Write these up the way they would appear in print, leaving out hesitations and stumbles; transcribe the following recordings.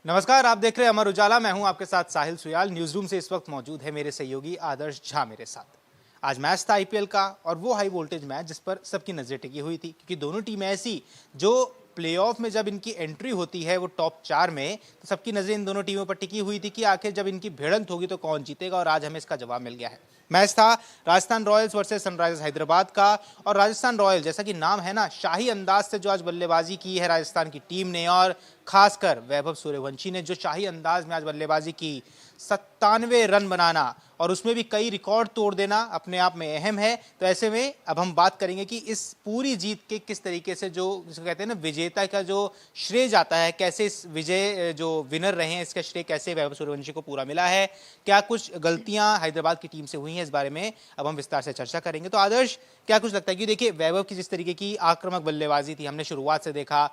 नमस्कार, आप देख रहे हैं अमर उजाला। मैं हूं आपके साथ साहिल सुयाल। न्यूज रूम से इस वक्त मौजूद है मेरे सहयोगी आदर्श झा मेरे साथ। आज मैच था आईपीएल का और वो हाई वोल्टेज मैच जिस पर सबकी नजरें टिकी हुई थी, क्योंकि दोनों टीमें ऐसी जो प्लेऑफ में जब इनकी एंट्री होती है वो टॉप 4 में, तो सबकी नजरें इन दोनों टीमों पर टिकी हुई थी कि आखिर जब इनकी भिड़ंत होगी तो कौन जीतेगा, और आज हमें इसका जवाब मिल गया है। मैच था Rajasthan Royals versus Sunrisers Hyderabad का, और राजस्थान रॉयल्स जैसा कि नाम है ना, शाही अंदाज से जो आज बल्लेबाजी की है राजस्थान की टीम ने, और खासकर वैभव सूर्यवंशी ने जो शाही अंदाज में आज बल्लेबाजी की, 97 रन बनाना और उसमें भी कई रिकॉर्ड तोड़ देना अपने आप में अहम है। तो ऐसे में अब हम बात करेंगे कि इस पूरी जीत के किस तरीके से, जो जिसको कहते हैं ना विजेता का जो श्रेय जाता है, कैसे इस विजय जो विनर रहे हैं इसका श्रेय कैसे वैभव सूर्यवंशी को पूरा मिला है, क्या कुछ गलतियां हैदराबाद की टीम से हुई हैं, इस बारे में अब हम विस्तार से चर्चा करेंगे। तो आदर्श, क्या कुछ लगता है कि देखिए वैभव की जिस तरीके की आक्रामक बल्लेबाजी थी, हमने शुरुआत से देखा,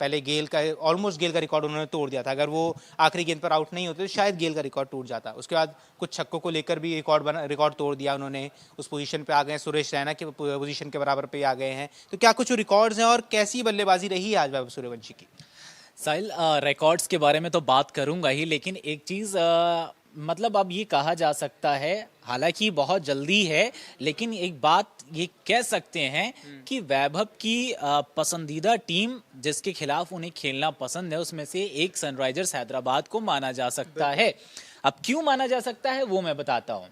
पहले गेल का ऑलमोस्ट गेल का रिकॉर्ड उन्होंने तोड़ दिया था। अगर वो आखिरी गेंद पर आउट नहीं होते तो शायद गेल का रिकॉर्ड टूट जाता। उसके बाद कुछ छक्कों को लेकर भी रिकॉर्ड तोड़ दिया उन्होंने। उस पोजीशन पे आ गए, सुरेश रैना के पोजीशन के बराबर पे आ गए हैं। तो क्या कुछ रिकॉर्ड्स हैं और कैसी बल्लेबाजी रही है आज वैभव सूर्यवंशी की? साहिल, रिकॉर्ड्स के बारे में तो बात करूंगा ही, लेकिन एक चीज़ मतलब अब ये कहा जा सकता है, हालांकि बहुत जल्दी है, लेकिन एक बात ये कह सकते हैं कि वैभव की पसंदीदा टीम जिसके खिलाफ उन्हें खेलना पसंद है उसमें से एक सनराइजर्स हैदराबाद को माना जा सकता है। अब क्यों माना जा सकता है वो मैं बताता हूँ।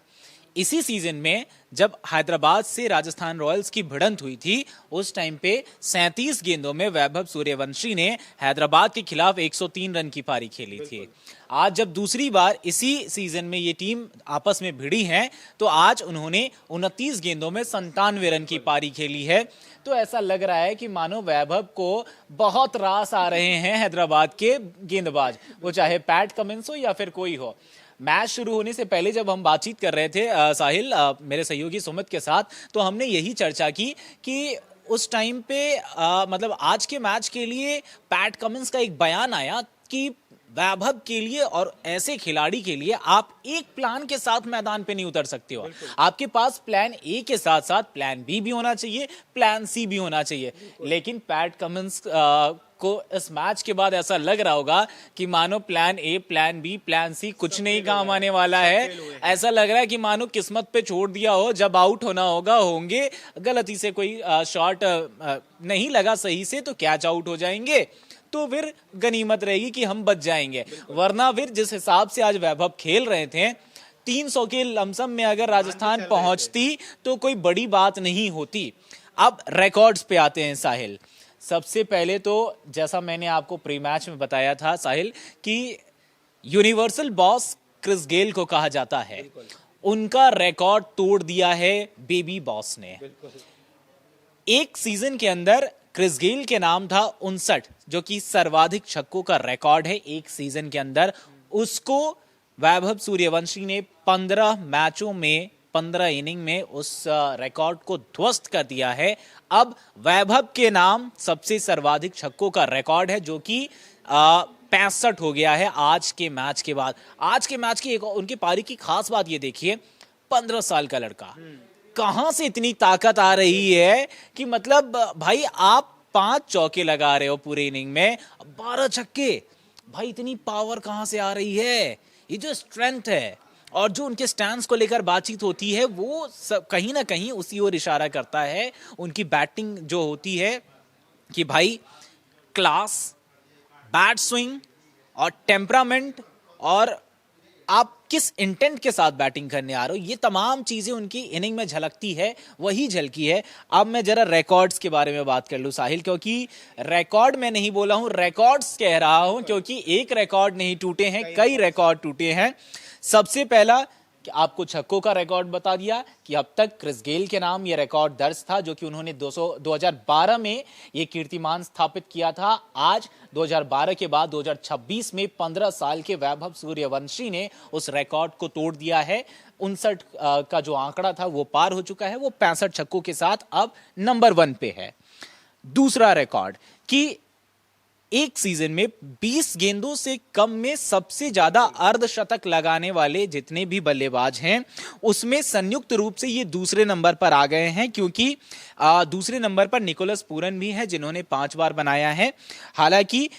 इसी सीजन में जब हैदराबाद से राजस्थान रॉयल्स की भिड़ंत हुई थी, उस टाइम पे 37 गेंदों में वैभव सूर्यवंशी ने हैदराबाद के खिलाफ 103 रन की पारी खेली थी। आज जब दूसरी बार इसी सीजन में ये टीम आपस में भिड़ी है, तो आज उन्होंने 29 गेंदों में 97 रन की पारी खेली है। तो ऐसा लग रहा है कि मानो वैभव को बहुत रास आ रहे हैं हैदराबाद के गेंदबाज, वो चाहे पैट कमिंस हो या फिर कोई हो। मैच शुरू होने से पहले जब हम बातचीत कर रहे थे साहिल, मेरे सहयोगी सुमित के साथ, तो हमने यही चर्चा की कि उस टाइम पे मतलब आज के मैच के लिए पैट कमिंस का एक बयान आया कि वैभव के लिए और ऐसे खिलाड़ी के लिए आप एक प्लान के साथ मैदान पे नहीं उतर सकते हो। आपके पास प्लान ए के साथ साथ प्लान बी भी होना चाहिए, प्लान सी भी होना चाहिए। लेकिन पैट कमिंस को इस मैच के बाद ऐसा लग रहा होगा कि मानो plan A, plan B, plan C कुछ नहीं काम आने वाला है। ऐसा लग रहा है कि मानो किस्मत पे छोड़ दिया हो, जब आउट होना होंगे, गलती से कोई शॉट नहीं लगा सही से तो कैच आउट हो जाएंगे, तो फिर गनीमत रहेगी कि हम बच जाएंगे। वरना फिर जिस हिसाब से आज वैभव खेल रहे थे, 300 के लमसम में अगर राजस्थान पहुंचती तो कोई बड़ी बात नहीं होती। अब रिकॉर्ड्स पे आते हैं साहिल। सबसे पहले तो जैसा मैंने आपको प्री मैच में बताया था साहिल कि यूनिवर्सल बॉस क्रिस गेल को कहा जाता है, उनका रिकॉर्ड तोड़ दिया है बेबी बॉस ने। एक सीजन के अंदर क्रिस गेल के नाम था 59, जो कि सर्वाधिक छक्कों का रिकॉर्ड है एक सीजन के अंदर। उसको वैभव सूर्यवंशी ने 15 मैचों में 15 इनिंग में उस रिकॉर्ड को ध्वस्त कर दिया है। अब वैभव के नाम सबसे सर्वाधिक छक्कों का रिकॉर्ड है, जो कि 65 हो गया है आज के मैच के बाद। आज के मैच की एक उनकी पारी की खास बात ये देखिए, 15 साल का लड़का, कहां से इतनी ताकत आ रही है कि मतलब भाई आप 5 चौके लगा रहे हो पूरे इनिंग में, 12 छक्के। भाई इतनी पावर कहां से आ रही है? ये जो स्ट्रेंथ है और जो उनके स्टैंड्स को लेकर बातचीत होती है, वो सब कहीं ना कहीं उसी ओर इशारा करता है। उनकी बैटिंग जो होती है कि भाई क्लास, बैट स्विंग और टेम्परामेंट, और आप किस इंटेंट के साथ बैटिंग करने आ रहे हो, ये तमाम चीजें उनकी इनिंग में झलकती है, वही झलकी है। अब मैं जरा रिकॉर्ड्स के बारे में बात कर लूं साहिल, क्योंकि रिकॉर्ड मैं नहीं बोला हूं, रिकॉर्ड्स कह रहा हूं, क्योंकि एक रिकॉर्ड नहीं टूटे हैं, कई रिकॉर्ड टूटे हैं। सबसे पहला कि आपको छक्कों का रिकॉर्ड बता दिया कि अब तक क्रिस गेल के नाम ये रिकॉर्ड दर्ज था, जो कि उन्होंने 2012 में ये कीर्तिमान स्थापित किया था। आज 2012 के बाद 2026 में 15 साल के वैभव सूर्यवंशी ने उस रिकॉर्ड को तोड़ दिया है। 59 का जो आंकड़ा था वो पार हो चुका है, वो 65 छक्कों के साथ अब नंबर 1 पे है। दूसरा रिकॉर्ड कि एक सीजन में 20 गेंदों से कम में सबसे ज्यादा अर्धशतक लगाने वाले जितने भी बल्लेबाज हैं उसमें संयुक्त रूप से ये दूसरे नंबर पर आ गए हैं, क्योंकि दूसरे नंबर पर निकोलस पूरन भी है जिन्होंने 5 बार बनाया है। हालांकि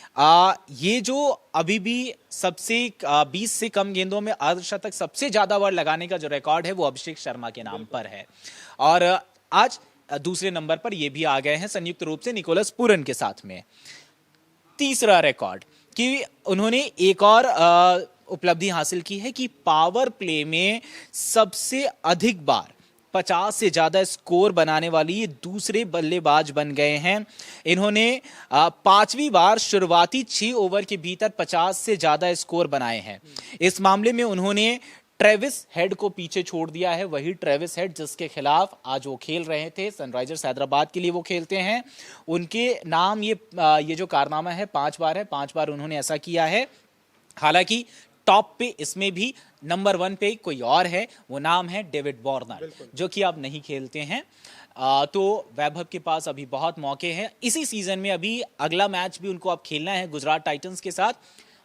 ये जो अभी भी सबसे 20 से कम गेंदों में अर्धशतक सबसे ज्यादा बार लगाने का जो रिकॉर्ड है वो अभिषेक शर्मा के नाम पर है, और आज दूसरे नंबर पर ये भी आ गए हैं संयुक्त रूप से निकोलस पूरन के साथ में। तीसरा रिकॉर्ड कि उन्होंने एक और उपलब्धि हासिल की है कि पावर प्ले में सबसे अधिक बार 50 से ज्यादा स्कोर बनाने वाली ये दूसरे बल्लेबाज बन गए हैं। इन्होंने 5वीं बार शुरुआती 6 ओवर के भीतर 50 से ज्यादा स्कोर बनाए हैं। इस मामले में उन्होंने ट्रेविस हेड को पीछे छोड़ दिया है, वही ट्रेविस हेड जिसके खिलाफ आज वो खेल रहे थे, सनराइजर्स हैदराबाद के लिए वो खेलते हैं। उनके नाम ये जो कारनामा है 5 बार है, 5 बार उन्होंने ऐसा किया है। हालांकि टॉप पे इसमें भी नंबर 1 पे कोई और है, वो नाम है डेविड वार्नर, जो कि अब नहीं खेलते हैं। तो वैभव के पास अभी बहुत मौके हैं इसी सीजन में। अभी अगला मैच भी उनको अब खेलना है गुजरात टाइटंस के साथ।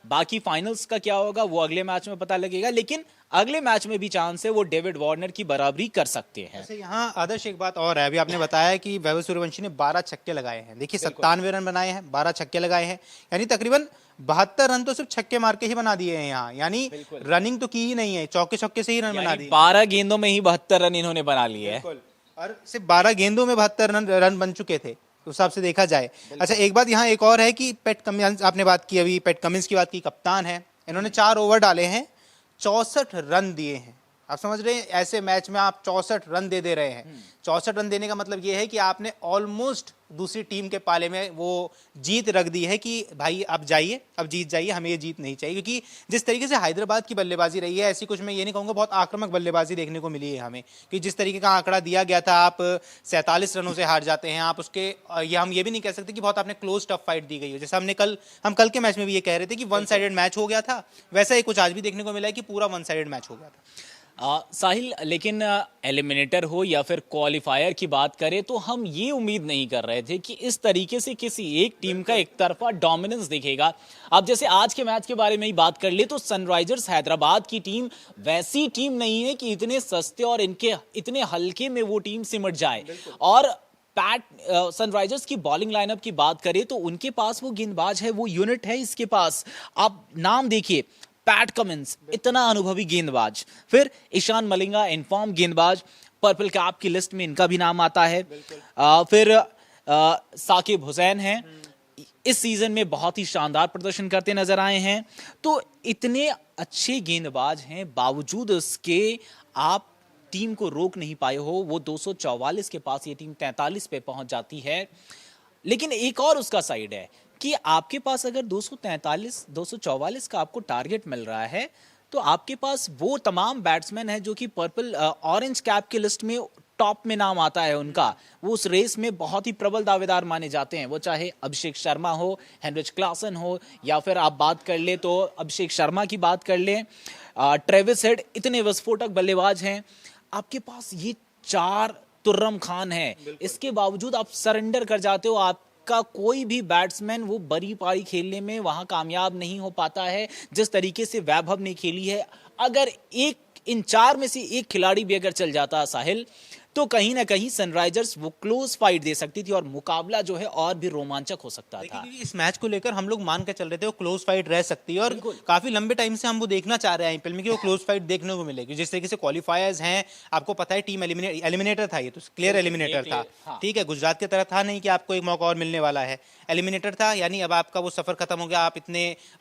बाकी फाइनल्स का क्या होगा वो अगले मैच में पता लगेगा, लेकिन अगले मैच में भी चांस है वो डेविड वार्नर की बराबरी कर सकते हैं। यहाँ आदर्श एक बात और है, अभी आपने बताया कि वैभव सूर्यवंशी ने 12 छक्के लगाए हैं। देखिए 97 रन बनाए हैं, 12 छक्के लगाए हैं, यानी तकरीबन 72 रन तो सिर्फ छक्के मार के ही बना दिए हैं यहाँ, यानी रनिंग तो की ही नहीं है, चौके छक्के से ही रन बना दिए। 12 गेंदों में ही 72 रन इन्होंने बना लिए हैं, और सिर्फ 12 गेंदों में 72 रन बन चुके थे उस हिसाब से देखा जाए। अच्छा, एक बात यहाँ एक और है कि पैट कमिंस, आपने बात की अभी, पैट कमिंस की बात की, कप्तान है, इन्होंने 4 ओवर डाले हैं, 64 रन दिए हैं। आप समझ रहे हैं, ऐसे मैच में आप 64 रन दे रहे हैं। 64 रन देने का मतलब ये है कि आपने ऑलमोस्ट दूसरी टीम के पाले में वो जीत रख दी है कि भाई अब जाइए, अब जीत जाइए, हमें ये जीत नहीं चाहिए। क्योंकि जिस तरीके से हैदराबाद की बल्लेबाजी रही है, ऐसी कुछ मैं ये नहीं कहूँगा, बहुत आक्रामक बल्लेबाजी देखने को मिली है हमें, कि जिस तरीके का आंकड़ा दिया गया था, आप 47 रनों से हार जाते हैं, आप उसके हम ये भी नहीं कह सकते कि बहुत आपने क्लोज टफ फाइट दी गई हो। जैसे हम कल के मैच में भी ये कह रहे थे कि वन साइडेड मैच हो गया था, वैसा ही कुछ आज भी देखने को मिला है कि पूरा वन साइडेड मैच हो गया था। साहिल, लेकिन एलिमिनेटर हो या फिर क्वालिफायर की बात करें तो हम ये उम्मीद नहीं कर रहे थे कि इस तरीके से किसी एक टीम का एक तरफा डोमिनेंस दिखेगा। अब जैसे आज के मैच के बारे में ही बात कर ले तो सनराइजर्स हैदराबाद की टीम वैसी टीम नहीं है कि इतने सस्ते और इनके इतने हल्के में वो टीम सिमट जाए। और सनराइजर्स की बॉलिंग लाइनअप की बात करें तो उनके पास वो गेंदबाज है, वो यूनिट है इसके पास। आप नाम देखिए, पैट कमिंस इतना अनुभवी गेंदबाज, फिर ईशान मलिंगा इनफॉर्म गेंदबाज, पर्पल कैप की लिस्ट में इनका भी नाम आता है। फिर साकिब हुसैन हैं, इस सीजन में बहुत ही शानदार प्रदर्शन करते नजर आए हैं। तो इतने अच्छे गेंदबाज हैं, बावजूद उसके आप टीम को रोक नहीं पाए हो। वो 244 के पास ये टीम 43 पे पहुंच जाती है। लेकिन एक और उसका साइड है कि आपके पास अगर 243 244 का आपको टारगेट मिल रहा है तो आपके पास वो तमाम बैट्समैन हैं जो कि पर्पल ऑरेंज कैप की लिस्ट में टॉप में नाम आता है उनका, वो उस रेस में बहुत ही प्रबल दावेदार माने जाते हैं। वो चाहे अभिषेक शर्मा हो, हेनरिच क्लासन हो, या फिर आप बात कर ले तो अभिषेक शर्मा की बात कर ले, ट्रेविस हेड, इतने विस्फोटक बल्लेबाज हैं आपके पास। ये 4 तुर्रम खान है, इसके बावजूद आप सरेंडर कर जाते हो। आपका कोई भी बैट्समैन वो बड़ी पारी खेलने में वहां कामयाब नहीं हो पाता है जिस तरीके से वैभव ने खेली है। अगर इन 4 में से एक खिलाड़ी भी अगर चल जाता साहिल तो कहीं ना कहीं सनराइजर्स वो क्लोज फाइट दे सकती थी और मुकाबला जो है और भी रोमांचक हो सकता था। इस मैच को लेकर हम लोग मान के चल रहे थे वो क्लोज फाइट रह सकती है, और काफी लंबे टाइम से हम वो देखना चाह रहे हैं आईपीएल में कि वो क्लोज फाइट देखने को मिलेगी। जिस तरीके से क्वालिफायर्स हैं, आपको पता है टीम एलिमिनेटर था, ये तो क्लियर एलिमिनेटर था। ठीक है, गुजरात की तरह था नहीं कि आपको एक मौका और मिलने वाला है, एलिमिनेटर था, यानी अब आपका वो सफर खत्म हो गया। आप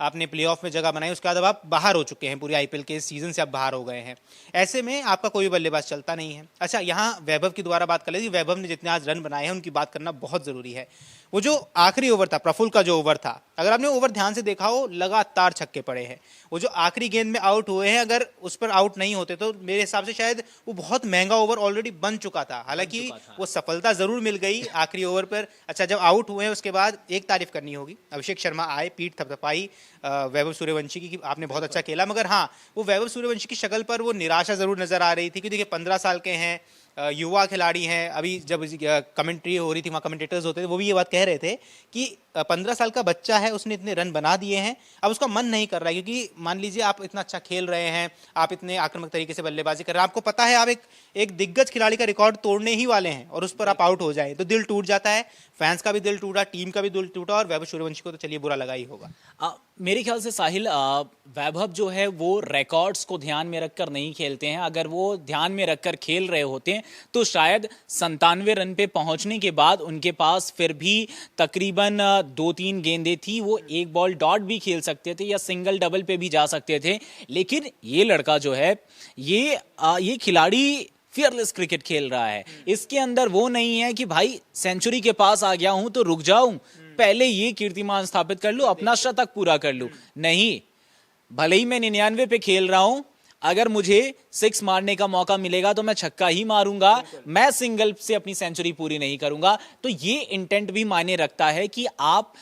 आपने प्ले ऑफ में जगह बनाई, उसके बाद अब आप बाहर हो चुके हैं, पूरे आईपीएल के सीजन से आप बाहर हो गए हैं। ऐसे में आपका कोई बल्लेबाज चलता नहीं है। अच्छा, यहाँ वैभव की दोबारा बात कर लेते, वैभव ने जितने आज रन बनाए हैं उनकी बात करना बहुत जरूरी है। वो जो आखिरी ओवर था, प्रफुल्ल का जो ओवर था, अगर आपने ओवर ध्यान से देखा हो, लगातार छक्के पड़े हैं। वो जो आखिरी गेंद में आउट हुए हैं, अगर उस पर आउट नहीं होते तो मेरे हिसाब से शायद वो बहुत महंगा ओवर ऑलरेडी बन चुका था। हालांकि वो सफलता जरूर मिल गई आखिरी ओवर पर। अच्छा, जब आउट हुए हैं उसके बाद एक तारीफ करनी होगी, अभिषेक शर्मा आए, पीठ थपथपाई वैभव सूर्यवंशी की, आपने बहुत अच्छा खेला। मगर हाँ, वो वैभव सूर्यवंशी की शक्ल पर वो निराशा जरूर नजर आ रही थी कि देखिए 15 साल के हैं, युवा खिलाड़ी हैं। अभी जब कमेंट्री हो रही थी, वहाँ कमेंटेटर्स होते थे, वो भी ये बात कह रहे थे कि 15 साल का बच्चा है, उसने इतने रन बना दिए हैं, अब उसका मन नहीं कर रहा है, क्योंकि मान लीजिए आप इतना अच्छा खेल रहे हैं, आप इतने आक्रामक तरीके से बल्लेबाजी कर रहे हैं, आपको पता है आप एक दिग्गज खिलाड़ी का रिकॉर्ड तोड़ने ही वाले हैं और उस पर आप आउट हो जाए तो दिल टूट जाता है। फैंस का भी दिल टूटा, टीम का भी दिल टूटा, और वैभव सूर्यवंशी को तो चलिए बुरा लगा ही होगा। मेरे ख्याल से साहिल, वैभव जो है वो रिकॉर्ड्स को ध्यान में रखकर नहीं खेलते हैं। अगर वो ध्यान में रखकर खेल रहे होते हैं तो शायद 97 रन पे पहुंचने के बाद उनके पास फिर भी तकरीबन 2-3 गेंदें थी, वो एक बॉल डॉट भी खेल सकते थे या सिंगल डबल पे भी जा सकते थे। लेकिन ये लड़का जो है, ये खिलाड़ी फियरलेस क्रिकेट खेल रहा है। इसके अंदर वो नहीं है कि भाई सेंचुरी के पास आ गया हूं तो रुक जाऊं, पहले ये कीर्तिमान स्थापित कर लूं, अपना शतक पूरा कर लूं। नहीं, भले ही मैं 99 पे खेल रहा हूं, अगर मुझे 6 मारने का मौका मिलेगा तो मैं छक्का ही मारूंगा, मैं सिंगल से अपनी सेंचुरी पूरी नहीं करूंगा। तो ये इंटेंट भी मायने रखता है कि आप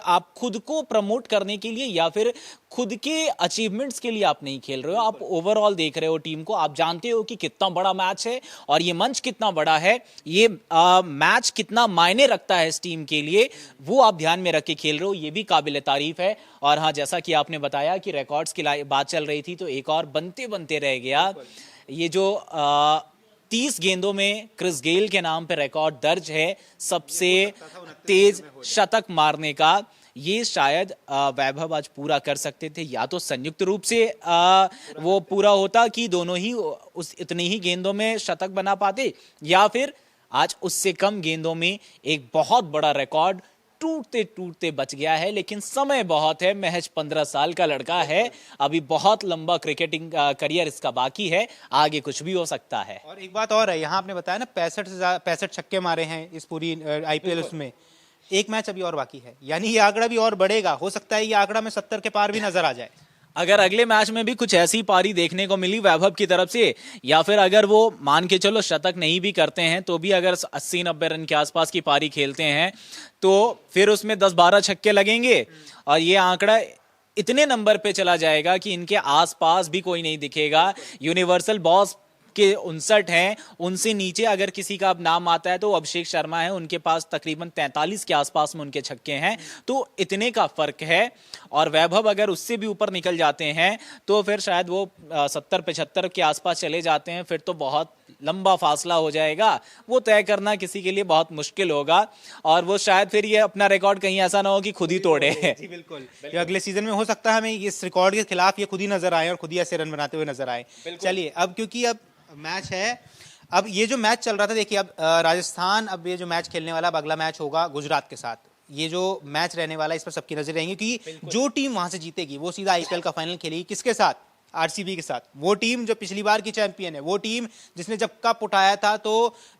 आप खुद को प्रमोट करने के लिए या फिर खुद के अचीवमेंट्स के लिए आप नहीं खेल रहे हो, आप ओवरऑल देख रहे हो टीम को। आप जानते हो कि कितना बड़ा मैच है और ये मंच कितना बड़ा है, ये मैच कितना मायने रखता है इस टीम के लिए, वो आप ध्यान में रख के खेल रहे हो, ये भी काबिल तारीफ है। और हाँ, जैसा कि आपने बताया कि रिकॉर्ड्स की बात चल रही थी, तो एक और बनते बनते रह गया। ये जो 30 गेंदों में क्रिस गेल के नाम पे रिकॉर्ड दर्ज है सबसे तेज शतक मारने का, ये शायद वैभव आज पूरा कर सकते थे। या तो संयुक्त रूप से वो पूरा होता कि दोनों ही उस इतनी ही गेंदों में शतक बना पाते, या फिर आज उससे कम गेंदों में एक बहुत बड़ा रिकॉर्ड टूटते टूटते बच गया है। लेकिन समय बहुत है, महज 15 साल का लड़का है, अभी बहुत लंबा क्रिकेटिंग करियर इसका बाकी है, आगे कुछ भी हो सकता है। और एक बात और है, यहाँ आपने बताया ना 65 छक्के मारे हैं इस पूरी आईपीएल, उसमें एक मैच अभी और बाकी है, यानी ये आंकड़ा भी और बढ़ेगा। हो सकता है ये आंकड़ा में 70 के पार भी नजर आ जाए। अगर अगले मैच में भी कुछ ऐसी पारी देखने को मिली वैभव की तरफ से, या फिर अगर वो मान के चलो शतक नहीं भी करते हैं तो भी अगर 80-90 रन के आसपास की पारी खेलते हैं तो फिर उसमें 10-12 छक्के लगेंगे और ये आंकड़ा इतने नंबर पे चला जाएगा कि इनके आसपास भी कोई नहीं दिखेगा। यूनिवर्सल बॉस के 59 हैं, उनसे नीचे अगर किसी का अब नाम आता है तो अभिषेक शर्मा है, उनके पास तकरीबन 43 के आसपास में उनके छक्के हैं। तो इतने का फर्क है, और वैभव अगर उससे भी ऊपर निकल जाते हैं तो फिर शायद वो 70-75 के आसपास चले जाते हैं, फिर तो बहुत लंबा फासला हो जाएगा, वो तय करना किसी के लिए बहुत मुश्किल होगा। और वो शायद फिर ये अपना रिकॉर्ड कहीं ऐसा ना हो कि खुद ही तोड़े। जी बिल्कुल, अगले सीजन में हो सकता है हमें इस रिकॉर्ड के खिलाफ ये खुद ही नजर आए और खुद ही ऐसे रन बनाते हुए नजर आए। चलिए, अब क्योंकि अब मैच है, अब ये जो मैच चल रहा था, देखिए अब राजस्थान, अब ये जो मैच खेलने वाला, अब अगला मैच होगा गुजरात के साथ। ये जो मैच रहने वाला है इस पर सबकी नजर रहेंगी, क्योंकि जो टीम वहां से जीतेगी वो सीधा आईपीएल का फाइनल खेलेगी। किसके साथ? आरसीबी के साथ। वो टीम जो पिछली बार की चैंपियन है, वो टीम जिसने जब कप उठाया था तो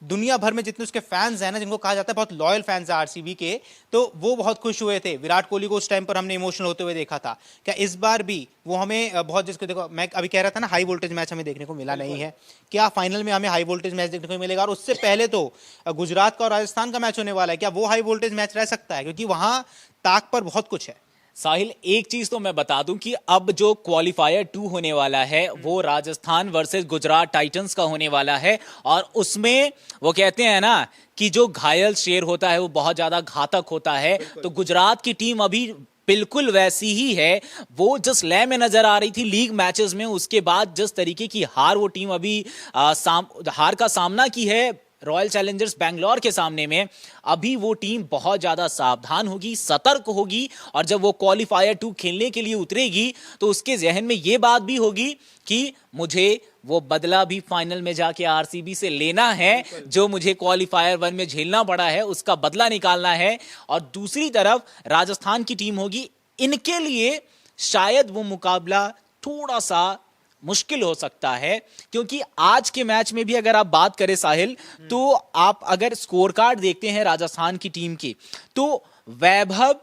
दुनिया भर में जितने उसके फैंस हैं ना, जिनको कहा जाता है बहुत लॉयल फैंस है आरसीबी के, तो वो बहुत खुश हुए थे। विराट कोहली को उस टाइम पर हमने इमोशनल होते हुए देखा था। क्या इस बार भी वो हमें बहुत, जिसको देखो मैं अभी कह रहा था ना, हाई वोल्टेज मैच हमें देखने को मिला नहीं है, क्या फाइनल में हमें हाई वोल्टेज मैच देखने को मिलेगा? और उससे पहले तो गुजरात का और राजस्थान का मैच होने वाला है, क्या वो हाई वोल्टेज मैच रह सकता है? क्योंकि वहां ताक पर बहुत कुछ है। साहिल, एक चीज तो मैं बता दूं कि अब जो क्वालिफायर 2 होने वाला है वो राजस्थान वर्सेस गुजरात टाइटंस का होने वाला है, और उसमें वो कहते हैं ना कि जो घायल शेर होता है वो बहुत ज्यादा घातक होता है। तो गुजरात की टीम अभी बिल्कुल वैसी ही है, वो जिस लय में नजर आ रही थी लीग मैचेस में, उसके बाद जिस तरीके की हार वो टीम अभी हार का सामना की है रॉयल चैलेंजर्स बैंगलोर के सामने में, अभी वो टीम बहुत ज्यादा सावधान होगी, सतर्क होगी, और जब वो क्वालिफायर 2 खेलने के लिए उतरेगी तो उसके जहन में ये बात भी होगी कि मुझे वो बदला भी फाइनल में जाके आरसीबी से लेना है, जो मुझे क्वालिफायर 1 में झेलना पड़ा है उसका बदला निकालना है। और दूसरी तरफ राजस्थान की टीम होगी, इनके लिए शायद वो मुकाबला थोड़ा सा मुश्किल हो सकता है, क्योंकि आज के मैच में भी अगर आप बात करें साहिल, तो आप अगर स्कोर कार्ड देखते हैं राजस्थान की टीम की, तो वैभव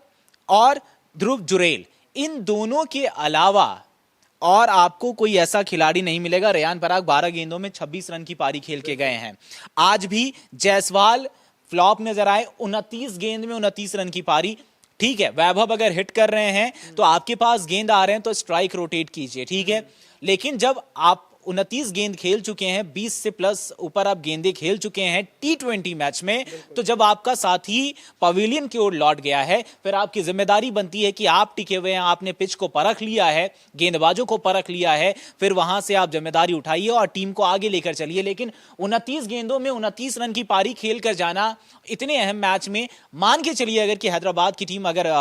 और ध्रुव जुरेल, इन दोनों के अलावा और आपको कोई ऐसा खिलाड़ी नहीं मिलेगा। रेयान पराग 12 गेंदों में 26 रन की पारी खेल के गए हैं। आज भी जायसवाल फ्लॉप नजर आए, 29 गेंद में 29 रन की पारी। ठीक है, वैभव अगर हिट कर रहे हैं तो आपके पास गेंद आ रहे हैं तो स्ट्राइक रोटेट कीजिए, ठीक है, लेकिन जब आप 29 गेंद खेल चुके हैं, 20 से प्लस ऊपर आप गेंदें खेल चुके हैं T20 मैच में, तो जब आपका साथी पवेलियन की ओर लौट गया है, फिर आपकी जिम्मेदारी बनती है कि आप टिके हुए हैं, आपने पिच को परख लिया है, गेंदबाजों को परख लिया है, फिर वहां से आप जिम्मेदारी उठाइए और टीम को आगे लेकर चलिए। लेकिन 29 गेंदों में 29 रन की पारी खेल कर जाना इतने अहम मैच में, मान के चलिए अगर कि हैदराबाद की टीम अगर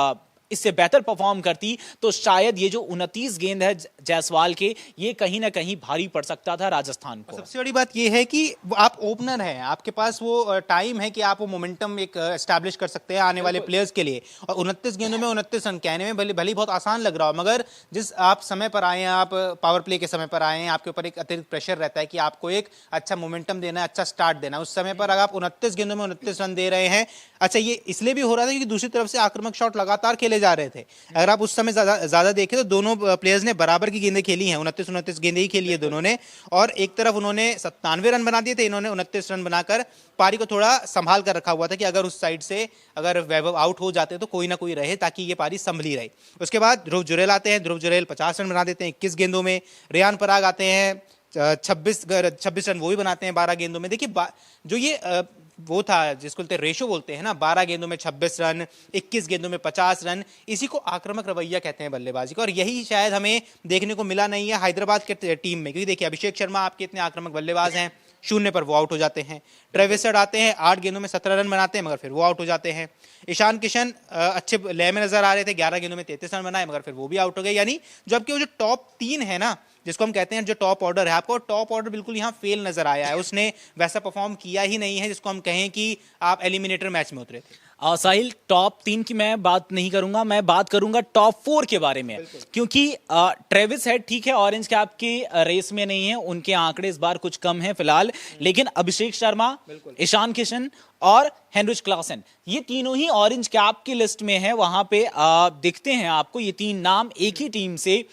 इससे बेहतर परफॉर्म करती तो शायद ये जो 29 गेंद है जायसवाल के, ये कहीं ना कहीं भारी पड़ सकता था राजस्थान को। सबसे बड़ी बात ये है कि आप ओपनर हैं, आपके पास वो टाइम है कि आप वो मोमेंटम एक एस्टैब्लिश कर सकते हैं आने वाले प्लेयर्स के लिए। और 29 गेंदों में 29 रन कहने में भले भले बहुत आसान लग रहा हो, मगर जिस आप समय पर आए हैं, आप पावर प्ले के समय पर आए हैं, आपके ऊपर एक अतिरिक्त प्रेशर रहता है कि आपको एक अच्छा मोमेंटम देना है, अच्छा स्टार्ट देना है। उस समय पर अगर आप 29 गेंदों में 29 रन दे रहे हैं, अच्छा ये इसलिए भी हो रहा था क्योंकि दूसरी तरफ से आक्रामक शॉट लगातार खेले जा रहे थे। अगर आप उस समय ज्यादा देखें तो दोनों प्लेयर्स ने बराबर की गेंदें खेली हैं, 29 गेंदें ही खेली है दोनों ने। और एक तरफ उन्होंने 97 रन बना दिए थे, इन्होंने 29 रन बनाकर पारी को थोड़ा संभाल कर रखा हुआ था कि अगर उस साइड से अगर वैभव आउट हो जाते तो कोई ना कोई रहे ताकि ये पारी संभली रहे। उसके बाद ध्रुव जुरैल आते हैं, ध्रुव जुरैल 50 रन बना देते हैं 21 गेंदों में। रेयान पराग आते हैं 26 रन वो भी बनाते हैं 12 गेंदों में। देखिए जो ये वो था जिसको रेशो बोलते हैं ना, 12 गेंदों में 26 रन, 21 गेंदों में 50 रन, इसी को आक्रामक रवैया कहते हैं बल्लेबाजी का। और यही शायद हमें देखने को मिला नहीं है हैदराबाद के टीम में, क्योंकि देखिए अभिषेक शर्मा आपके इतने आक्रामक बल्लेबाज हैं, शून्य पर वो आउट हो जाते हैं। ट्रेविस हेड आते हैं 8 गेंदों में 17 रन बनाते हैं, मगर फिर वो आउट हो जाते हैं। ईशान किशन अच्छे लय में नजर आ रहे थे, 11 गेंदों में 33 रन बनाए, मगर फिर वो भी आउट हो गए। यानी जो आपके वो जो टॉप 3 है ना, जिसको हम कहते हैं जो टॉप ऑर्डर है, आपको टॉप ऑर्डर बिल्कुल यहाँ फेल नजर आया है। उसने वैसा परफॉर्म किया ही नहीं है जिसको हम कहें कि आप एलिमिनेटर मैच में उतरे थे। साहिल, टॉप 3 की मैं बात नहीं करूंगा, मैं बात करूंगा टॉप 4 के बारे में, क्योंकि ट्रेविस हेड ठीक है ऑरेंज कैप की रेस में नहीं है, उनके आंकड़े इस बार कुछ कम हैं फिलहाल, लेकिन अभिषेक शर्मा, ईशान किशन और हेनरिच क्लासन, ये तीनों ही ऑरेंज कैप की लिस्ट में है। वहां पे दिखते हैं आपको ये 3 नाम एक ही टीम से,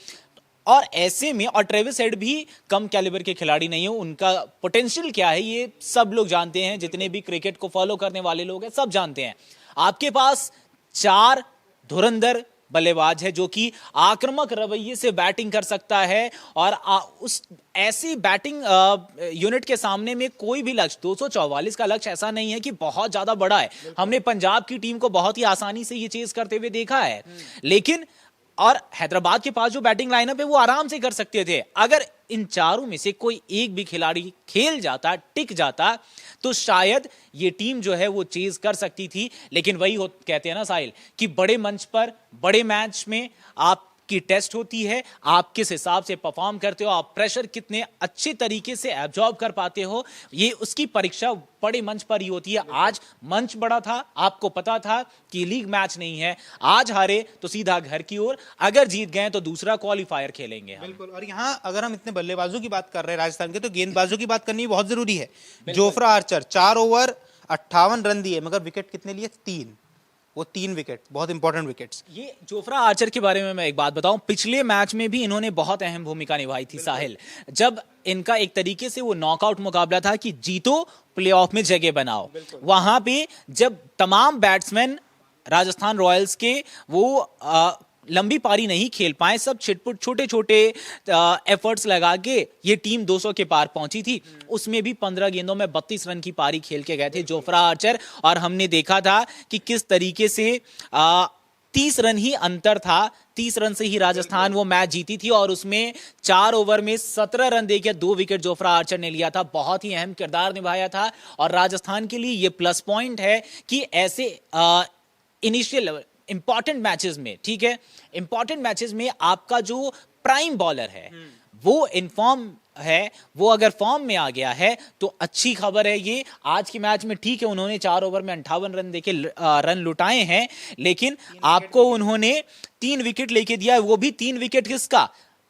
और ऐसे में और ट्रेविस हेड भी कम कैलिबर के खिलाड़ी नहीं है, उनका पोटेंशियल क्या है ये सब लोग जानते हैं, जितने भी क्रिकेट को फॉलो करने वाले लोग हैं सब जानते हैं। आपके पास 4 धुरंधर बल्लेबाज है जो कि आक्रामक रवैये से बैटिंग कर सकता है, और उस ऐसी बैटिंग यूनिट के सामने में कोई भी लक्ष्य 244 का लक्ष्य ऐसा नहीं है कि बहुत ज्यादा बड़ा है। हमने पंजाब की टीम को बहुत ही आसानी से ये चीज करते हुए देखा है, लेकिन और हैदराबाद के पास जो बैटिंग लाइनअप है वो आराम से कर सकते थे। अगर इन चारों में से कोई एक भी खिलाड़ी खेल जाता, टिक जाता, तो शायद ये टीम जो है वो चेज कर सकती थी। लेकिन वही कहते हैं ना साहिल कि बड़े मंच पर बड़े मैच में आपकी टेस्ट होती है, आप किस हिसाब से परफॉर्म करते हो, आप प्रेशर कितने अच्छे तरीके से एब्जॉर्ब कर पाते हो, ये उसकी परीक्षा बड़े मंच पर ही होती है। आज मंच बड़ा था, आपको पता था कि लीग मैच नहीं है, आज हारे तो सीधा घर की ओर, अगर जीत गए तो दूसरा क्वालिफायर खेलेंगे। बिल्कुल। और यहाँ अगर हम इतने बल्लेबाजों की बात कर रहे हैं राजस्थान के, तो गेंदबाजों की बात करनी बहुत जरूरी है। जोफ्रा आर्चर 4 ओवर 58 रन दिए, मगर विकेट कितने लिए? 3, वो 3 विकेट, बहुत इंपॉर्टेंट विकेट्स। ये जोफ्रा आर्चर के बारे में मैं एक बात बताऊं, पिछले मैच में भी इन्होंने बहुत अहम भूमिका निभाई थी साहिल, जब इनका एक तरीके से वो नॉकआउट मुकाबला था कि जीतो प्लेऑफ में जगह बनाओ। वहां पे जब तमाम बैट्समैन राजस्थान रॉयल्स के वो लंबी पारी नहीं खेल पाए, सब छिटपुट छोटे छोटे एफर्ट्स लगा के ये टीम 200 के पार पहुंची थी। उसमें भी 15 गेंदों में 32 रन की पारी खेल के गए थे जोफ्रा आर्चर, और हमने देखा था कि किस तरीके से 30 रन ही अंतर था, 30 रन से ही राजस्थान वो मैच जीती थी, और उसमें 4 ओवर में 17 रन देकर 2 विकेट जोफ्रा आर्चर ने लिया था। बहुत ही अहम किरदार निभाया था, और राजस्थान के लिए ये प्लस पॉइंट है कि ऐसे इनिशियल इंपॉर्टेंट मैचेस में, ठीक है, इंपॉर्टेंट मैचेस में आपका जो प्राइम बॉलर है वो इनफॉर्म है, वो अगर फॉर्म में आ गया है तो अच्छी खबर है ये। आज के मैच में ठीक है उन्होंने 4 ओवर में 58 रन देके रन लुटाए हैं, लेकिन आपको उन्होंने 3 विकेट लेके दिया, वो भी 3 विकेट किसका?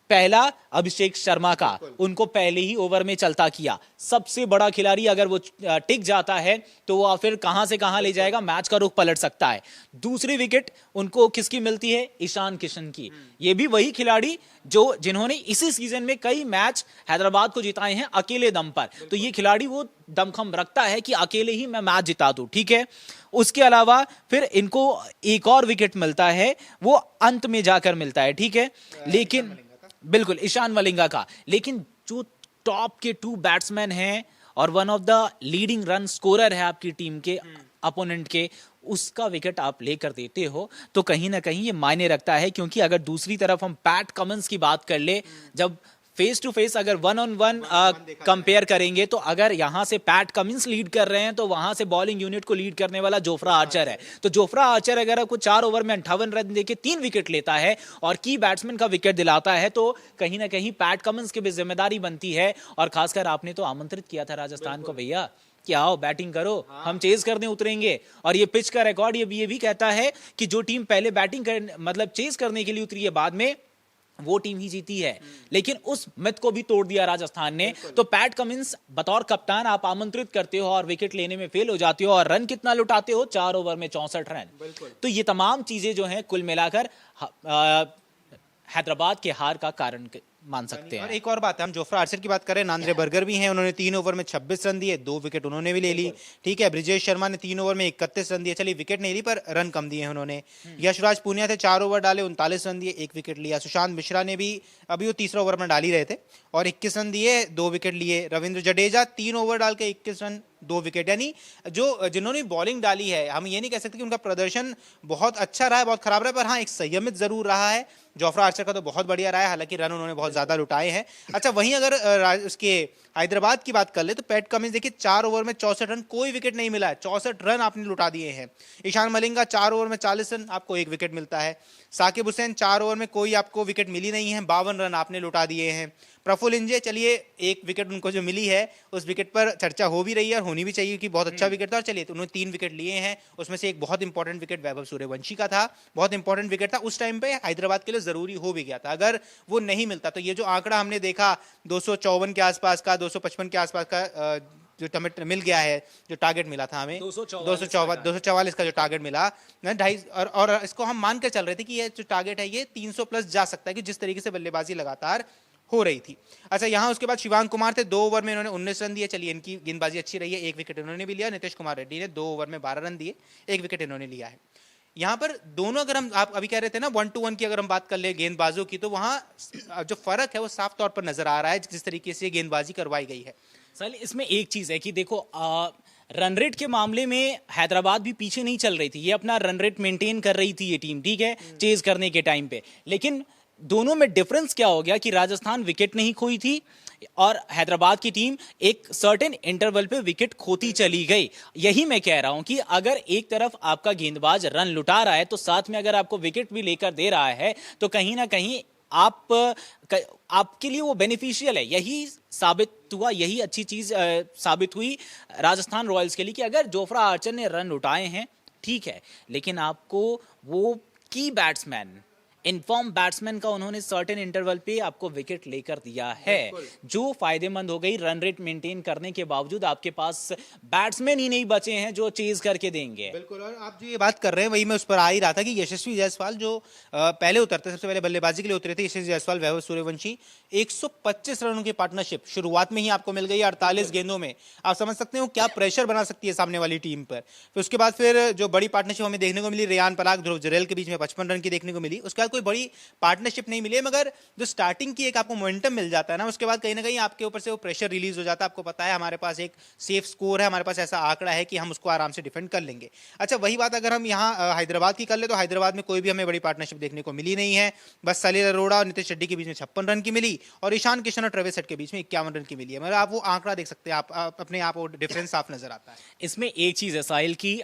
पहला अभिषेक शर्मा का, उनको पहले ही ओवर में चलता किया। सबसे बड़ा खिलाड़ी अगर वो टिक जाता है तो वो फिर कहां से कहां ले जाएगा, मैच का रुख पलट सकता है। दूसरी विकेट उनको किसकी मिलती है? ईशान किशन की। ये भी वही खिलाड़ी जिन्होंने इसी सीजन में कई मैच हैदराबाद को जिताए हैं अकेले दम पर, तो ये खिलाड़ी वो दमखम रखता है कि अकेले ही मैं मैच जिता दूं, ठीक है। उसके अलावा फिर इनको एक और विकेट मिलता है, वो अंत में जाकर मिलता है, ठीक है, लेकिन बिल्कुल ईशान मलिंगा का। लेकिन जो टॉप के 2 बैट्समैन हैं और one of the leading run scorer है आपकी टीम के अपोनेंट के, उसका विकेट आप लेकर देते हो तो कहीं ना कहीं ये मायने रखता है। क्योंकि अगर दूसरी तरफ हम पैट कमिंस की बात कर ले, जब फेस टू फेस अगर 1-on-1 कंपेयर करेंगे तो अगर यहां से पैट कमिंस लीड कर रहे हैं तो वहां से बॉलिंग यूनिट को लीड करने वाला जोफ्रा आर्चर है। तो जोफ्रा आर्चर अगर आपको 4 ओवर में 58 रन देके 3 विकेट लेता है और की बैट्समैन का विकेट दिलाता है तो कहीं ना कहीं पैट कमिंस की भी जिम्मेदारी बनती है। और खासकर आपने तो आमंत्रित किया था राजस्थान को, भैया कि आओ बैटिंग करो, हम चेज करने उतरेंगे। और ये पिच का रिकॉर्ड ये भी कहता है कि जो टीम पहले बैटिंग कर मतलब चेज करने के लिए उतरी है बाद में वो टीम ही जीती है। लेकिन उस मिथ को भी तोड़ दिया राजस्थान ने। तो पैट कमिंस बतौर कप्तान आप आमंत्रित करते हो और विकेट लेने में फेल हो जाते हो और रन कितना लुटाते हो, 4 ओवर में 64 रन। तो ये तमाम चीजें जो हैं कुल मिलाकर हैदराबाद के हार का कारण मान सकते हैं। और एक और बात है, हम जोफ्रा आर्चर की बात करें, नांद्रे बर्गर भी हैं, उन्होंने 3 ओवर में 26 रन दिए, 2 विकेट उन्होंने भी ले ली। ठीक है, ब्रिजेश शर्मा ने 3 ओवर में 31 रन दिए, चलिए विकेट नहीं ली पर रन कम दिए हैं उन्होंने। यशराज पूनिया थे, 4 ओवर डाले, 39 रन दिए, 1 विकेट लिया। सुशांत मिश्रा ने भी अभी वो तीसरा ओवर में डाल ही रहे थे और 21 रन दिए, 2 विकेट लिए। रविंद्र जडेजा 3 ओवर डाल के 21 रन, 2 विकेट। यानी जो जिन्होंने बॉलिंग डाली है, हम ये नहीं कह सकते कि उनका प्रदर्शन बहुत अच्छा रहा है, बहुत खराब रहा है, पर हाँ एक संयमित जरूर रहा है। जोफ्रा आर्चर का तो बहुत बढ़िया रहा है, हालांकि रन उन्होंने बहुत ज्यादा लुटाए हैं। अच्छा, वहीं अगर उसके हैदराबाद की बात कर ले तो पैट कमिंस देखिए 4 ओवर में 64 रन, कोई विकेट नहीं मिला है, 64 रन आपने लुटा दिए हैं। ईशान मलिंगा 4 ओवर में 40 रन, आपको 1 विकेट मिलता है। साकिब हुसैन 4 ओवर में कोई आपको विकेट मिली नहीं है, 52 रन आपने लुटा दिए हैं। प्रफुल्ल इंजे, चलिए 1 विकेट उनको जो मिली है उस विकेट पर चर्चा हो भी रही है और होनी भी चाहिए कि बहुत अच्छा विकेट था। और चलिए तो उन्होंने 3 विकेट लिए हैं, उसमें से एक बहुत इंपॉर्टेंट विकेट वैभव सूर्यवंशी का था, बहुत इंपॉर्टेंट विकेट था, उस टाइम पे हैदराबाद के लिए जरूरी हो भी गया था। अगर वो नहीं मिलता तो ये जो आंकड़ा हमने देखा 254 के आसपास का, 255 के आसपास का जो टमेट मिल गया है, जो टारगेट मिला था हमें 244 का जो टारगेट मिला, 2.5 और इसको हम मान कर चल रहे थे कि ये जो टारगेट है ये 300 प्लस जा सकता है कि जिस तरीके से बल्लेबाजी लगातार हो रही थी। अच्छा, यहाँ उसके बाद शिवांग कुमार थे, 2 ओवर में इन्होंने 19 रन दिए, चलिए इनकी गेंदबाजी अच्छी रही है, 1 विकेट इन्होंने भी लिया। नीतीश कुमार रेड्डी ने 2 ओवर में 12 रन दिए, 1 विकेट इन्होंने लिया है। यहाँ पर दोनों, अगर हम आप अभी कह रहे थे ना 1-to-1 की अगर हम बात कर ले गेंदबाजों की, तो वहाँ जो फर्क है वो साफ तौर पर नजर आ रहा है जिस तरीके से गेंदबाजी करवाई गई है। सर इसमें एक चीज है कि देखो रन रेट के मामले में हैदराबाद भी पीछे नहीं चल रही थी, ये अपना रन रेट मेंटेन कर रही थी ये टीम, ठीक है, चेज करने के टाइम पे। लेकिन दोनों में डिफरेंस क्या हो गया कि राजस्थान विकेट नहीं खोई थी और हैदराबाद की टीम एक सर्टेन इंटरवल पे विकेट खोती चली गई। यही मैं कह रहा हूं कि अगर एक तरफ आपका गेंदबाज रन लुटा रहा है तो साथ में अगर आपको विकेट भी लेकर दे रहा है तो कहीं ना कहीं आपके लिए वो बेनिफिशियल है। यही साबित हुआ, यही अच्छी चीज साबित हुई राजस्थान रॉयल्स के लिए कि अगर जोफ्रा आर्चर ने रन लुटाए हैं ठीक है, लेकिन आपको वो की बैट्समैन, इनफॉर्म बैट्समैन का उन्होंने सर्टेन इंटरवल पे आपको विकेट लेकर दिया है, जो फायदेमंद हो गई। रन रेट मेंटेन करने के बावजूद आपके पास बैट्समैन ही नहीं बचे हैं जो चेज करके देंगे। बिल्कुल, और आप जो ये बात कर रहे हैं वही मैं उस पर आ ही रहा था कि यशस्वी जायसवाल जो पहले उतरते, सबसे पहले बल्लेबाजी के लिए उतरे थे, यशस्वी जायसवाल वैभव सूर्यवंशी, 125 रनों की पार्टनरशिप शुरुआत में ही आपको मिल गई 48 गेंदों में। आप समझ सकते हो क्या प्रेशर बना सकती है सामने वाली टीम पर। फिर उसके बाद फिर जो बड़ी पार्टनरशिप हमें देखने को मिली रेयान पराग, ध्रुव जुरैल के बीच में 55 रन की देखने को मिली। उसके बाद कोई बड़ी पार्टनरशिप नहीं मिली, मगर जो स्टार्टिंग की एक आपको मोमेंटम मिल जाता है ना, उसके बाद कहीं ना कहीं आपके ऊपर से वो प्रेशर रिलीज हो जाता है। आपको पता है हमारे पास एक सेफ स्कोर है, हमारे पास ऐसा आंकड़ा है कि हम उसको आराम से डिफेंड कर लेंगे। अच्छा, वही बात अगर हम यहाँ हैदराबाद की कर ले तो हैदराबाद में कोई भी हमें बड़ी पार्टनरशिप देखने को मिली नहीं है। बस सलील अरोड़ा और नितिश रेड्डी के बीच में 56 रन की मिली और ईशान किशन और ट्रेविस हेड के बीच में 51 रन की मिली है। मगर आप वो आंकड़ा देख सकते हैं, आप अपने आप वो डिफरेंस साफ नजर आता है। इसमें एक चीज है साहिल की,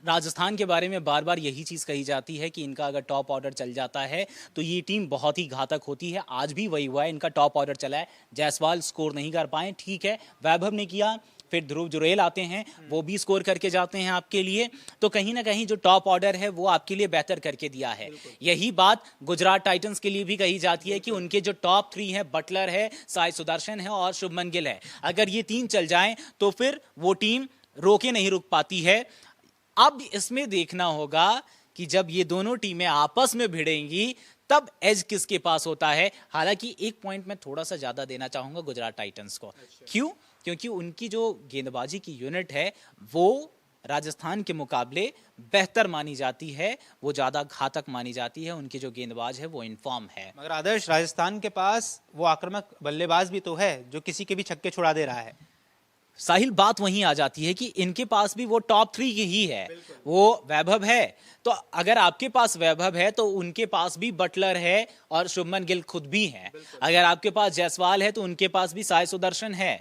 राजस्थान के बारे में बार बार यही चीज कही जाती है कि इनका अगर टॉप ऑर्डर चल जाता है तो ये टीम बहुत ही घातक होती है। आज भी वही हुआ है, इनका टॉप ऑर्डर चला है, जायसवाल स्कोर नहीं कर पाए, ठीक है, वैभव ने किया, फिर ध्रुव जुरैल आते हैं, वो भी स्कोर करके जाते हैं आपके लिए। तो कहीं ना कहीं जो टॉप ऑर्डर है वो आपके लिए बेहतर करके दिया है। यही बात गुजरात टाइटंस के लिए भी कही जाती है कि उनके जो टॉप 3 हैं, बटलर है, साई सुदर्शन है और शुभमन गिल है, अगर ये 3 चल जाएं तो फिर वो टीम रोके नहीं रुक पाती है। अब इसमें देखना होगा कि जब ये दोनों टीमें आपस में भिड़ेंगी तब एज किसके पास होता है। हालांकि एक पॉइंट मैं थोड़ा सा ज्यादा देना चाहूंगा गुजरात टाइटंस को। क्यों? क्योंकि उनकी जो गेंदबाजी की यूनिट है वो राजस्थान के मुकाबले बेहतर मानी जाती है, वो ज़्यादा घातक मानी जाती है। उनकी जो गेंदबाज है वो इनफॉर्म है। मगर आदर्श, राजस्थान के पास वो आक्रामक बल्लेबाज भी तो है जो किसी के भी छक्के छुड़ा दे रहा है। साहिल, बात वहीं आ जाती है कि इनके पास भी वो टॉप 3 की ही है, वो वैभव है। तो अगर आपके पास वैभव है तो उनके पास भी बटलर है और शुभमन गिल खुद भी हैं। अगर आपके पास जायसवाल है तो उनके पास भी साई सुदर्शन है।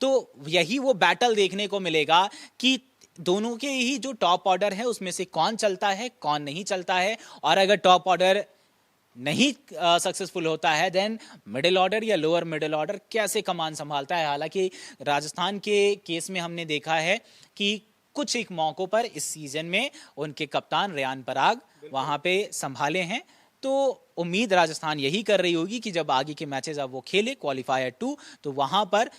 तो यही वो बैटल देखने को मिलेगा कि दोनों के ही जो टॉप ऑर्डर है उसमें से कौन चलता है, कौन नहीं चलता है। और अगर टॉप ऑर्डर नहीं सक्सेसफुल होता है, देन मिडिल ऑर्डर या लोअर मिडिल ऑर्डर कैसे कमान संभालता है। हालांकि राजस्थान के केस में हमने देखा है कि कुछ एक मौकों पर इस सीजन में उनके कप्तान रेयान पराग वहां पे संभाले हैं। तो उम्मीद राजस्थान यही कर रही होगी कि जब आगे के मैचेस अब वो खेले क्वालिफायर 2, तो वहां पर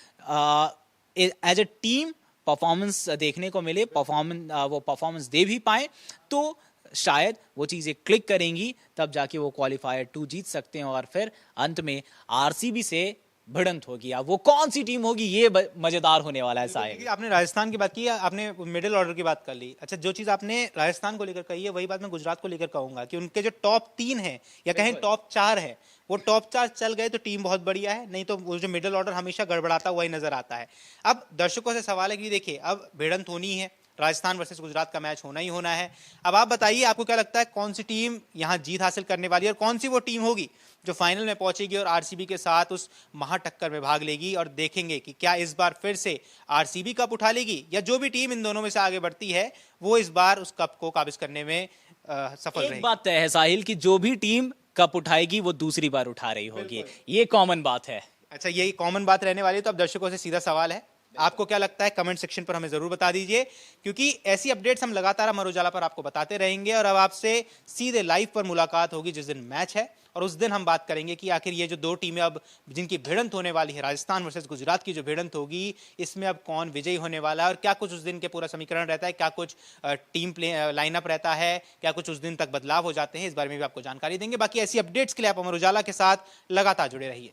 एज ए टीम परफॉर्मेंस देखने को मिले, वो परफॉर्मेंस दे भी पाए, तो शायद वो चीजें क्लिक करेंगी, तब जाके वो क्वालिफायर 2 जीत सकते हैं और फिर अंत में आरसीबी से भिड़ंत होगी। अब वो कौन सी टीम होगी ये मजेदार होने वाला है साहिल। आपने राजस्थान की बात की, आपने मिडिल ऑर्डर की बात कर ली। अच्छा, जो चीज आपने राजस्थान को लेकर कही है वही बात मैं गुजरात को लेकर कहूंगा कि उनके जो टॉप 3 है या कहें टॉप 4 है, वो टॉप 4 चल गए तो टीम बहुत बढ़िया है, नहीं तो वो जो मिडिल ऑर्डर हमेशा गड़बड़ाता हुआ ही नजर आता है। अब दर्शकों से सवाल है कि देखिए, अब भिड़ंत होनी है, राजस्थान वर्सेस गुजरात का मैच होना ही होना है। अब आप बताइए, आपको क्या लगता है कौन सी टीम यहां जीत हासिल करने वाली है और कौन सी वो टीम होगी जो फाइनल में पहुंचेगी और आरसीबी के साथ उस महाटक्कर में भाग लेगी? और देखेंगे कि क्या इस बार फिर से आरसीबी कप उठा लेगी या जो भी टीम इन दोनों में से आगे बढ़ती है वो इस बार उस कप को काबिज करने में सफल रहेगी। एक बात तय है साहिल कि जो भी टीम कप उठाएगी वो दूसरी बार उठा रही होगी, ये कॉमन बात है। अच्छा, ये कॉमन बात रहने वाली है। तो अब दर्शकों से सीधा सवाल है, आपको क्या लगता है कमेंट सेक्शन पर हमें जरूर बता दीजिए, क्योंकि ऐसी अपडेट्स हम लगातार अमर उजाला पर आपको बताते रहेंगे। और अब आपसे सीधे लाइव पर मुलाकात होगी जिस दिन मैच है, और उस दिन हम बात करेंगे कि आखिर ये जो दो टीमें अब जिनकी भिड़ंत होने वाली है, राजस्थान वर्सेस गुजरात की जो भिड़ंत होगी, इसमें अब कौन विजयी होने वाला है और क्या कुछ उस दिन के पूरा समीकरण रहता है, क्या कुछ टीम प्ले लाइनअप रहता है, क्या कुछ उस दिन तक बदलाव हो जाते हैं, इस बारे में भी आपको जानकारी देंगे। बाकी ऐसी अपडेट्स के लिए आप अमर उजाला के साथ लगातार जुड़े रहिए।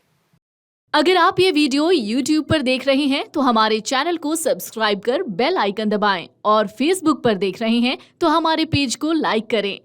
अगर आप ये वीडियो YouTube पर देख रहे हैं तो हमारे चैनल को सब्सक्राइब कर बेल आइकन दबाएं और Facebook पर देख रहे हैं तो हमारे पेज को लाइक करें।